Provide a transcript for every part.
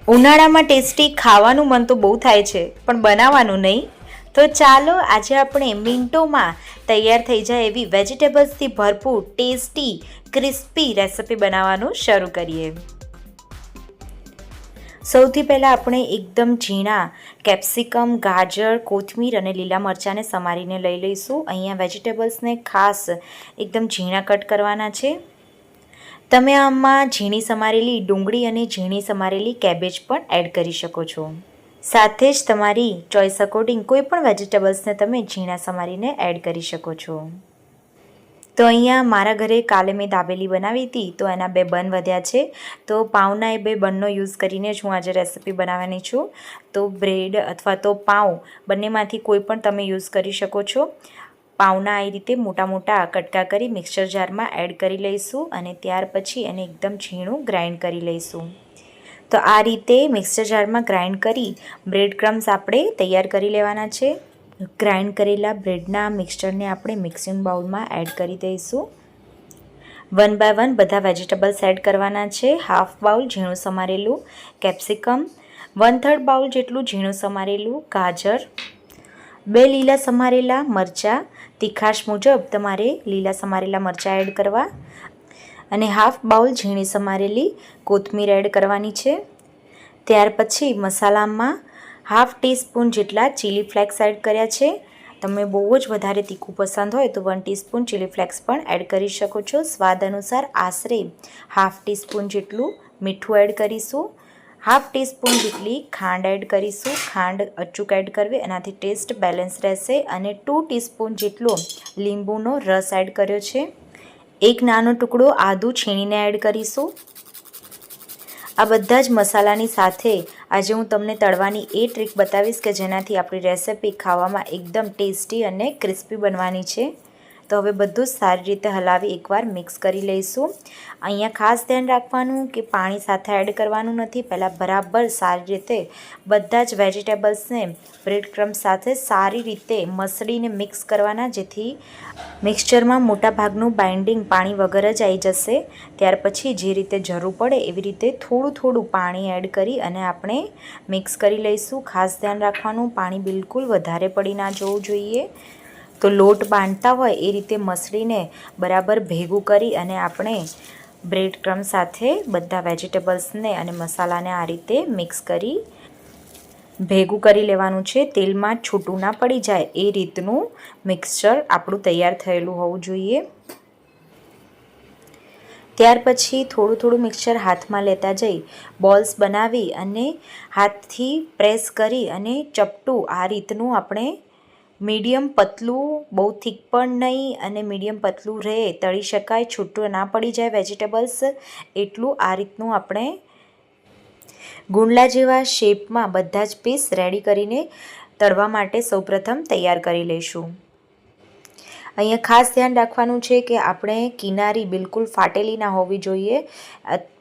ઉનાળામાં ટેસ્ટી ખાવાનું મન તો બહુ થાય છે, પણ બનાવવાનું નહીં. તો ચાલો આજે આપણે મિનિટોમાં તૈયાર થઈ જાય એવી વેજીટેબલ્સથી ભરપૂર ટેસ્ટી ક્રિસ્પી રેસિપી બનાવવાનું શરૂ કરીએ. સૌથી પહેલાં આપણે એકદમ ઝીણા કેપ્સિકમ, ગાજર, કોથમીર અને લીલા મરચાંને સમારીને લઈ લઈશું. અહીંયા વેજીટેબલ્સને ખાસ એકદમ ઝીણા કટ કરવાના છે. તમે આમાં ઝીણી સમારેલી ડુંગળી અને ઝીણી સમારેલી કેબેજ પણ એડ કરી શકો છો. સાથે જ તમારી ચોઈસ અકોર્ડિંગ કોઈ પણ વેજીટેબલ્સને તમે ઝીણા સમારીને એડ કરી શકો છો. તો અહીંયા મારા ઘરે કાલે મેં દાબેલી બનાવી હતી, તો એના 2 બન વધ્યા છે. તો પાઉંના એ 2 બનનો યુઝ કરીને જ હું આજે રેસિપી બનાવવાની છું. તો બ્રેડ અથવા તો પાઉં બંનેમાંથી કોઈ પણ તમે યુઝ કરી શકો છો. પાઉંના આ રીતે મોટા મોટા કટકા કરી મિક્સર જારમાં એડ કરી લઈશું અને ત્યાર પછી એને એકદમ ઝીણું ગ્રાઇન્ડ કરી લઈશું. તો આ રીતે મિક્સર જારમાં ગ્રાઇન્ડ કરી બ્રેડ ક્રમ્સ આપણે તૈયાર કરી લેવાના છે. ગ્રાઇન્ડ કરેલા બ્રેડના મિક્સચરને આપણે મિક્સિંગ બાઉલમાં એડ કરી દઈશું. 1 બાય 1 બધા વેજીટેબલ્સ એડ કરવાના છે. હાફ બાઉલ ઝીણું સમારેલું કેપ્સિકમ, 1/3 બાઉલ જેટલું ઝીણું સમારેલું ગાજર, 2 લીલા સમારેલા મરચાં, તીખાશ મુજબ તમારે લીલા સમારેલા મરચાં એડ કરવા અને હાફ બાઉલ ઝીણી સમારેલી કોથમીર એડ કરવાની છે. ત્યાર પછી મસાલામાં હાફ ટીસ્પૂન જેટલા ચીલી ફ્લેક્સ એડ કર્યા છે. તમે બહુ જ વધારે તીખું પસંદ હોય તો 1 ટીસ્પૂન ચીલી ફ્લેક્સ પણ એડ કરી શકો છો. સ્વાદ અનુસાર આશરે હાફ ટીસ્પૂન જેટલું મીઠું એડ કરીશું. હાફ ટીસ્પૂન જેટલી ખાંડ એડ કરીશું. ખાંડ અચૂક એડ કરવી, એનાથી ટેસ્ટ બેલેન્સ રહેશે. અને 2 ટીસ્પૂન જેટલો લીંબુનો રસ એડ કર્યો છે. 1 નાનો ટુકડો આદું છીણીને એડ કરીશું. આ બધા જ મસાલાની સાથે આજે હું તમને તળવાની એ ટ્રીક બતાવીશ કે જેનાથી આપણી રેસિપી ખાવામાં એકદમ ટેસ્ટી અને ક્રિસ્પી બનવાની છે. તો હવે બધું જ સારી રીતે હલાવી એકવાર મિક્સ કરી લઈશું. અહીંયા ખાસ ધ્યાન રાખવાનું કે પાણી સાથે એડ કરવાનું નથી. પહેલાં બરાબર સારી રીતે બધા જ વેજીટેબલ્સને બ્રેડ ક્રમ્સ સાથે સારી રીતે મસળીને મિક્સ કરવાના, જેથી મિક્સચરમાં મોટા ભાગનું બાઇન્ડિંગ પાણી વગર જ આવી જશે. ત્યાર પછી જે રીતે જરૂર પડે એવી રીતે થોડું થોડું પાણી એડ કરી અને આપણે મિક્સ કરી લઈશું. ખાસ ધ્યાન રાખવાનું, પાણી બિલકુલ વધારે પડી ના જવું જોઈએ. તો લોટ બાંધતા હોય એ રીતે મસળીને બરાબર ભેગું કરી અને આપણે બ્રેડ ક્રમ સાથે બધા વેજીટેબલ્સને અને મસાલાને આ રીતે મિક્સ કરી ભેગું કરી લેવાનું છે. તેલમાં છૂટું ના પડી જાય એ રીતનું મિક્સચર આપણું તૈયાર થયેલું હોવું જોઈએ. ત્યાર પછી થોડું થોડું મિક્સચર હાથમાં લેતા જઈ બોલ્સ બનાવી અને હાથથી પ્રેસ કરી અને ચપટું આ રીતનું આપણે મીડિયમ પતલું, બહુ થીક પણ નહીં અને મીડિયમ પતલું રહે, તળી શકાય, છૂટું ના પડી જાય વેજીટેબલ્સ એટલું આ રીતનું આપણે ગુંડલા જેવા શેપમાં બધા જ પીસ રેડી કરીને તળવા માટે સૌપ્રથમ તૈયાર કરી લઈશું. અહીંયા ખાસ ધ્યાન રાખવાનું છે કે આપણે કિનારી બિલકુલ ફાટેલી ના હોવી જોઈએ.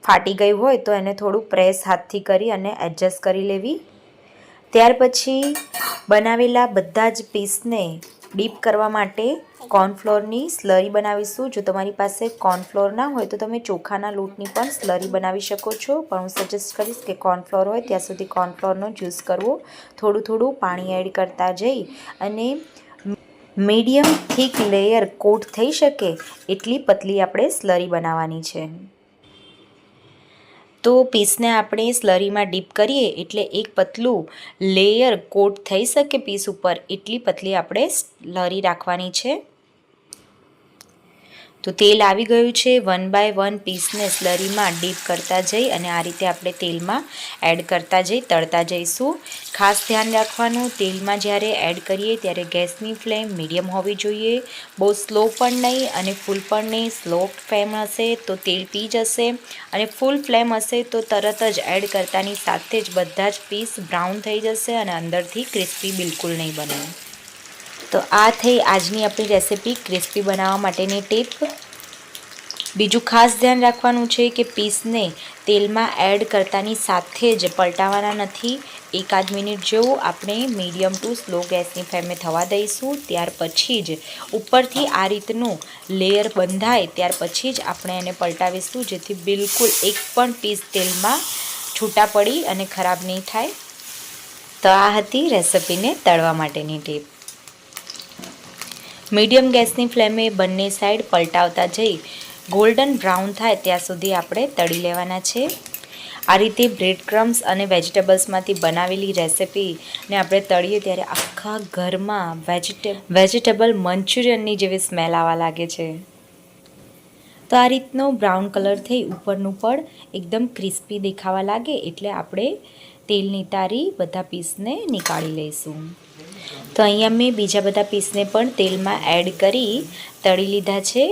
ફાટી ગઈ હોય તો એને થોડું પ્રેસ હાથથી કરી અને એડજસ્ટ કરી લેવી. ત્યાર પછી બનાવેલા બધા જ પીસને ડીપ કરવા માટે કોર્નફ્લોરની સ્લરી બનાવીશું. જો તમારી પાસે કોર્નફ્લોર ના હોય તો તમે ચોખાના લોટની પણ સ્લરી બનાવી શકો છો, પણ હું સજેસ્ટ કરીશ કે કોર્નફ્લોર હોય ત્યાં સુધી કોર્નફ્લોરનો જ્યુસ કરવો. થોડું થોડું પાણી એડ કરતા જઈ અને મીડિયમ થીક લેયર કોટ થઈ શકે એટલી પતલી આપણે સ્લરી બનાવવાની છે. તો પીસને આપણે સ્લરીમાં ડીપ કરીએ એટલે એક પતલું લેયર કોટ થઈ શકે પીસ ઉપર એટલી પતલી આપણે સ્લરી રાખવાની છે. તો તેલ આવી ગયું છે. 1 બાય 1 પીસને સ્લરીમાં ડીપ કરતા જઈ અને આ રીતે આપણે તેલમાં એડ કરતા જઈ તળતા જઈશું. ખાસ ધ્યાન રાખવાનું, તેલમાં જ્યારે એડ કરીએ ત્યારે ગેસની ફ્લેમ મીડિયમ હોવી જોઈએ. બહુ સ્લો પણ નહીં અને ફૂલ પણ નહીં. સ્લો ફ્લેમ હશે તો તેલ પી જશે અને ફૂલ ફ્લેમ હશે તો તરત જ એડ કરતાની સાથે જ બધા જ પીસ બ્રાઉન થઈ જશે અને અંદરથી ક્રિસ્પી બિલકુલ નહીં બને. તો આ થઈ આજની આપણી રેસિપી ક્રિસ્પી બનાવવા માટેની ટીપ. બીજું ખાસ ધ્યાન રાખવાનું છે કે પીસને તેલમાં એડ કરતાની સાથે જ પલટાવવાના નથી. 1-8 મિનિટ જેવું આપણે મીડિયમ ટુ સ્લો ગેસની ફ્લેમે થવા દઈશું. ત્યાર પછી જ ઉપરથી આ રીતનું લેયર બંધાય ત્યાર પછી જ આપણે એને પલટાવીશું, જેથી બિલકુલ એક પણ પીસ તેલમાં છૂટા પડી અને ખરાબ નહીં થાય. તો આ હતી રેસિપીને તળવા માટેની ટીપ. મીડિયમ ગેસની ફ્લેમે બંને સાઈડ પલટાવતા જઈ ગોલ્ડન બ્રાઉન થાય ત્યાં સુધી આપણે તળી લેવાના છે. આ રીતે બ્રેડ ક્રમ્સ અને વેજીટેબલ્સમાંથી બનાવેલી રેસિપીને આપણે તળીએ ત્યારે આખા ઘરમાં વેજીટેબલ મંચુરિયનની જેવી સ્મેલ આવવા લાગે છે. તો આ રીતનો બ્રાઉન કલર થઈ ઉપરનું પણ એકદમ ક્રિસ્પી દેખાવા લાગે એટલે આપણે તેલ નિતારી બધા પીસને નીકાળી લઈશું. તો અહીંયા મેં બીજા બધા પીસને પણ તેલમાં એડ કરી તળી લીધા છે.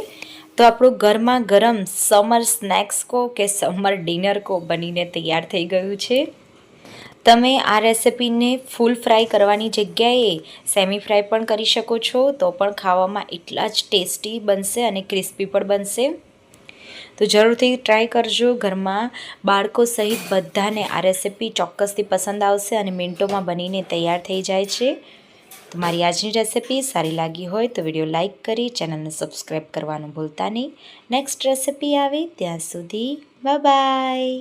તો આપણું ગરમા ગરમ સમર સ્નેક્સ કહો કે સમર ડિનર કહો બનીને તૈયાર થઈ ગયું છે. તમે આ રેસિપીને ફૂલ ફ્રાય કરવાની જગ્યાએ સેમી ફ્રાય પણ કરી શકો છો તો પણ ખાવામાં એટલા જ ટેસ્ટી બનશે અને ક્રિસ્પી પણ બનશે. તો જરૂરથી ટ્રાય કરજો. ઘરમાં બાળકો સહિત બધાને આ રેસિપી ચોક્કસથી પસંદ આવશે અને મિનિટોમાં બનીને તૈયાર થઈ જાય છે. તો મારી આજની રેસિપી સારી લાગી હોય તો વિડીયો લાઇક કરી ચેનલને સબસ્ક્રાઈબ કરવાનું ભૂલતા નહીં. નેક્સ્ટ રેસિપી આવે ત્યાં સુધી બાય બાય.